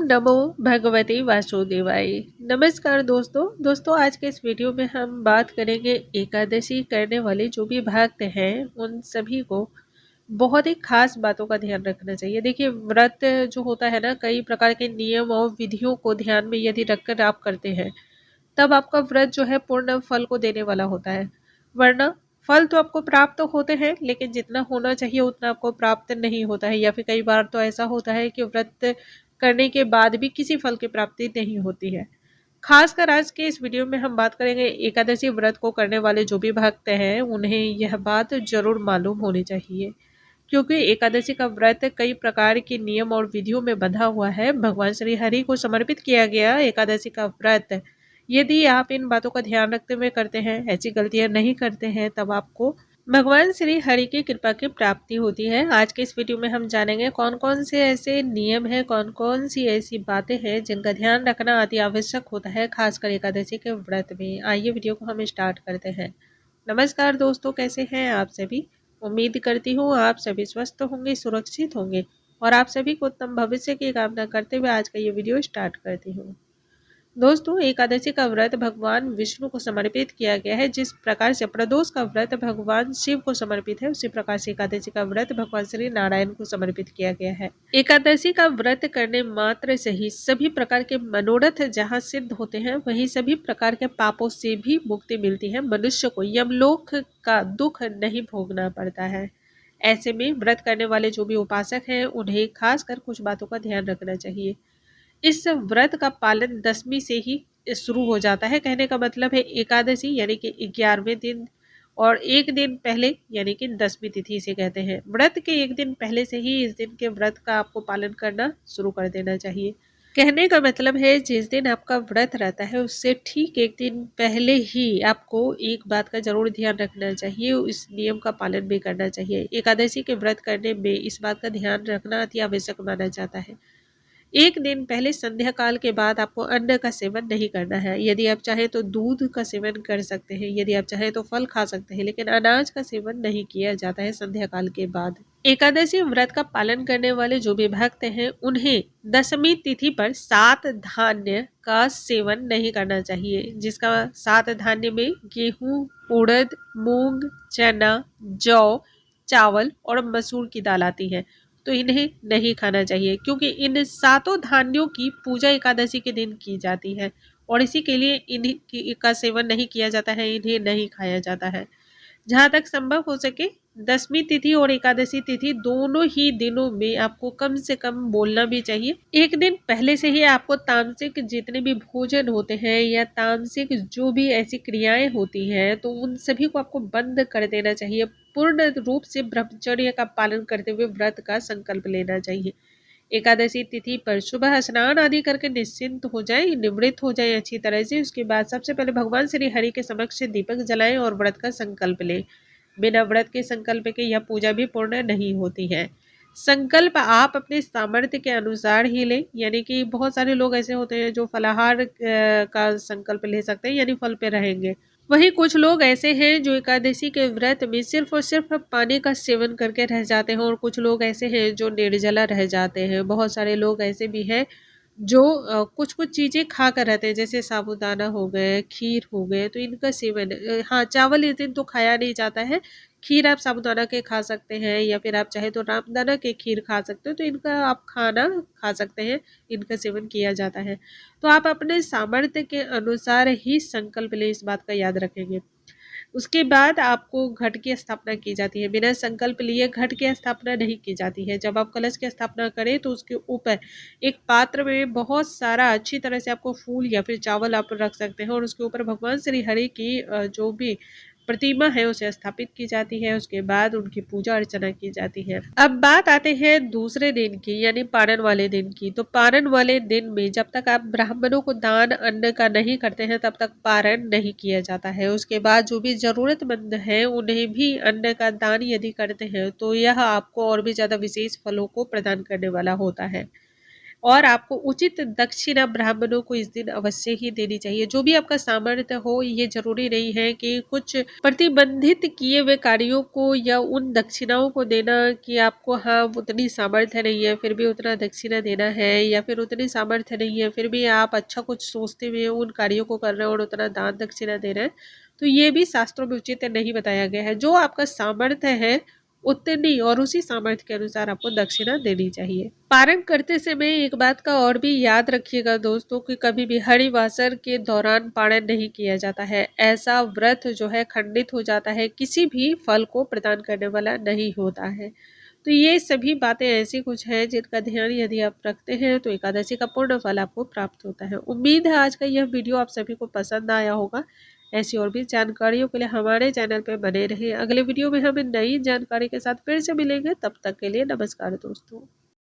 नमो भगवते वासुदेवाय। नमस्कार दोस्तों आज के इस वीडियो में हम बात करेंगे एकादशी करने वाले जो भी भक्त हैं उन सभी को बहुत ही खास बातों का ध्यान रखना चाहिए। देखिए, व्रत जो होता है ना, कई प्रकार के नियम और विधियों को ध्यान में यदि रखकर आप करते हैं तब आपका व्रत जो है पूर्ण फल को देने वाला होता है। वरना फल तो आपको प्राप्त होते हैं लेकिन जितना होना चाहिए उतना आपको प्राप्त नहीं होता है, या फिर कई बार तो ऐसा होता है कि व्रत करने के बाद भी किसी फल की प्राप्ति नहीं होती है। खासकर आज के इस वीडियो में हम बात करेंगे एकादशी व्रत को करने वाले जो भी भक्त हैं उन्हें यह बात जरूर मालूम होनी चाहिए, क्योंकि एकादशी का व्रत कई प्रकार के नियम और विधियों में बंधा हुआ है। भगवान श्री हरि को समर्पित किया गया एकादशी का व्रत यदि आप इन बातों का ध्यान रखते हुए करते हैं, ऐसी गलतियां नहीं करते हैं, तब आपको भगवान श्री हरि की कृपा की प्राप्ति होती है। आज के इस वीडियो में हम जानेंगे कौन कौन से ऐसे नियम हैं, कौन कौन सी ऐसी बातें हैं जिनका ध्यान रखना अति आवश्यक होता है, खासकर एकादशी के व्रत में। आइए वीडियो को हम स्टार्ट करते हैं। नमस्कार दोस्तों, कैसे हैं आप सभी? उम्मीद करती हूँ आप सभी स्वस्थ होंगे, सुरक्षित होंगे और आप सभी को उत्तम भविष्य की कामना करते हुए आज का ये वीडियो स्टार्ट करती हूँ। दोस्तों, एकादशी का व्रत भगवान विष्णु को समर्पित किया गया है। जिस प्रकार से प्रदोष का व्रत भगवान शिव को समर्पित है, उसी प्रकार से एकादशी का व्रत भगवान श्री नारायण को समर्पित किया गया है। एकादशी का व्रत करने मात्र से ही सभी प्रकार के मनोरथ जहाँ सिद्ध होते हैं, वहीं सभी प्रकार के पापों से भी मुक्ति मिलती है। मनुष्य को यमलोक का दुख नहीं भोगना पड़ता है। ऐसे में व्रत करने वाले जो भी उपासक हैं उन्हें खासकर कुछ बातों का ध्यान रखना चाहिए। इस व्रत का पालन दशमी से ही शुरू हो जाता है। कहने का मतलब है एकादशी यानी कि 11वें दिन और एक दिन pहले यानी कि दशमी तिथि से कहते हैं। व्रत के एक दिन पहले से ही इस दिन के व्रत का आपको पालन करना शुरू कर देना चाहिए। कहने का मतलब है जिस दिन आपका व्रत रहता है उससे ठीक एक दिन पहले ही आपको एक बात का जरूर ध्यान रखना चाहिए, इस नियम का पालन भी करना चाहिए। एकादशी के व्रत करने में इस बात का ध्यान रखना अति आवश्यक माना जाता है। एक दिन पहले संध्या काल के बाद आपको अन्न का सेवन नहीं करना है। यदि आप चाहें तो दूध का सेवन कर सकते हैं, यदि आप चाहें तो फल खा सकते हैं, लेकिन अनाज का सेवन नहीं किया जाता है संध्या काल के बाद। एकादशी व्रत का पालन करने वाले जो भी भक्त हैं उन्हें दशमी तिथि पर 7 धान्य का सेवन नहीं करना चाहिए, जिसका 7 धान्य में गेहूं, उड़द, मूंग, चना, जौ, चावल और मसूर की दाल आती है, तो इन्हें नहीं खाना चाहिए, क्योंकि इन सातों धान्यों की पूजा एकादशी के दिन की जाती है और इसी के लिए इन्हीं का सेवन नहीं किया जाता है, इन्हें नहीं खाया जाता है। जहाँ तक संभव हो सके दशमी तिथि और एकादशी तिथि दोनों ही दिनों में आपको कम से कम बोलना भी चाहिए। एक दिन पहले से ही आपको तामसिक जितने भी भोजन होते हैं या तामसिक जो भी ऐसी क्रियाएं होती हैं तो उन सभी को आपको बंद कर देना चाहिए। पूर्ण रूप से ब्रह्मचर्य का पालन करते हुए व्रत का संकल्प लेना चाहिए। एकादशी तिथि पर सुबह स्नान आदि करके निश्चिंत हो जाए, निवृत्त हो जाए अच्छी तरह से। उसके बाद सबसे पहले भगवान श्री हरि के समक्ष दीपक जलाएं और व्रत का संकल्प लें। बिना व्रत के संकल्प के यह पूजा भी पूर्ण नहीं होती है। संकल्प आप अपने सामर्थ्य के अनुसार ही लें, यानी कि बहुत सारे लोग ऐसे होते हैं जो फलाहार का संकल्प ले सकते हैं, यानी फल पे रहेंगे। वहीं कुछ लोग ऐसे हैं जो एकादशी के व्रत में सिर्फ और सिर्फ पानी का सेवन करके रह जाते हैं और कुछ लोग ऐसे हैं जो निर्जला रह जाते हैं। बहुत सारे लोग ऐसे भी हैं जो कुछ कुछ चीज़ें खा कर रहते हैं, जैसे साबूदाना हो गए, खीर हो गए, तो इनका सेवन हाँ, चावल इस दिन तो खाया नहीं जाता है। खीर आप साबूदाना के खा सकते हैं या फिर आप चाहे तो रामदाना के खीर खा सकते हो, तो इनका आप खाना खा सकते हैं, इनका सेवन किया जाता है। तो आप अपने सामर्थ्य के अनुसार ही संकल्प लें, इस बात का याद रखेंगे। उसके बाद आपको घट की स्थापना की जाती है। बिना संकल्प लिए घट की स्थापना नहीं की जाती है। जब आप कलश की स्थापना करें तो उसके ऊपर एक पात्र में बहुत सारा अच्छी तरह से आपको फूल या फिर चावल आप रख सकते हैं और उसके ऊपर भगवान श्री हरि की जो भी प्रतिमा है उसे स्थापित की जाती है। उसके बाद उनकी पूजा अर्चना की जाती है। अब बात आते हैं दूसरे दिन की, यानी पारण वाले दिन की। तो पारण वाले दिन में जब तक आप ब्राह्मणों को दान अन्न का नहीं करते हैं तब तक पारण नहीं किया जाता है। उसके बाद जो भी जरूरतमंद है उन्हें भी अन्न का दान यदि करते हैं तो यह आपको और भी ज्यादा विशेष फलों को प्रदान करने वाला होता है। और आपको उचित दक्षिणा ब्राह्मणों को इस दिन अवश्य ही देनी चाहिए। जो भी आपका सामर्थ्य हो, ये जरूरी नहीं है कि कुछ प्रतिबंधित किए हुए कार्यों को या उन दक्षिणाओं को देना कि आपको हाँ उतनी सामर्थ्य नहीं है फिर भी उतना दक्षिणा देना है, या फिर उतनी सामर्थ्य नहीं है फिर भी आप अच्छा कुछ सोचते हुए उन कार्यों को कर रहे हो और उतना दान दक्षिणा दे रहे हैं। तो ये भी शास्त्रों में उचित नहीं बताया गया है। जो आपका सामर्थ्य है उतनी और उसी सामर्थ्य के अनुसार आपको दक्षिणा देनी चाहिए। पारण करते समय एक बात का और भी याद रखिएगा दोस्तों कि कभी भी हरिवासर के दौरान पारण नहीं किया जाता है। ऐसा व्रत जो है खंडित हो जाता है, किसी भी फल को प्रदान करने वाला नहीं होता है। तो ये सभी बातें ऐसी कुछ हैं जिनका ध्यान यदि आप रखते हैं तो एकादशी का पूर्ण फल आपको प्राप्त होता है। उम्मीद है आज का यह वीडियो आप सभी को पसंद आया होगा। ऐसी और भी जानकारियों के लिए हमारे चैनल पर बने रहिए। अगले वीडियो में हम नई जानकारी के साथ फिर से मिलेंगे। तब तक के लिए नमस्कार दोस्तों।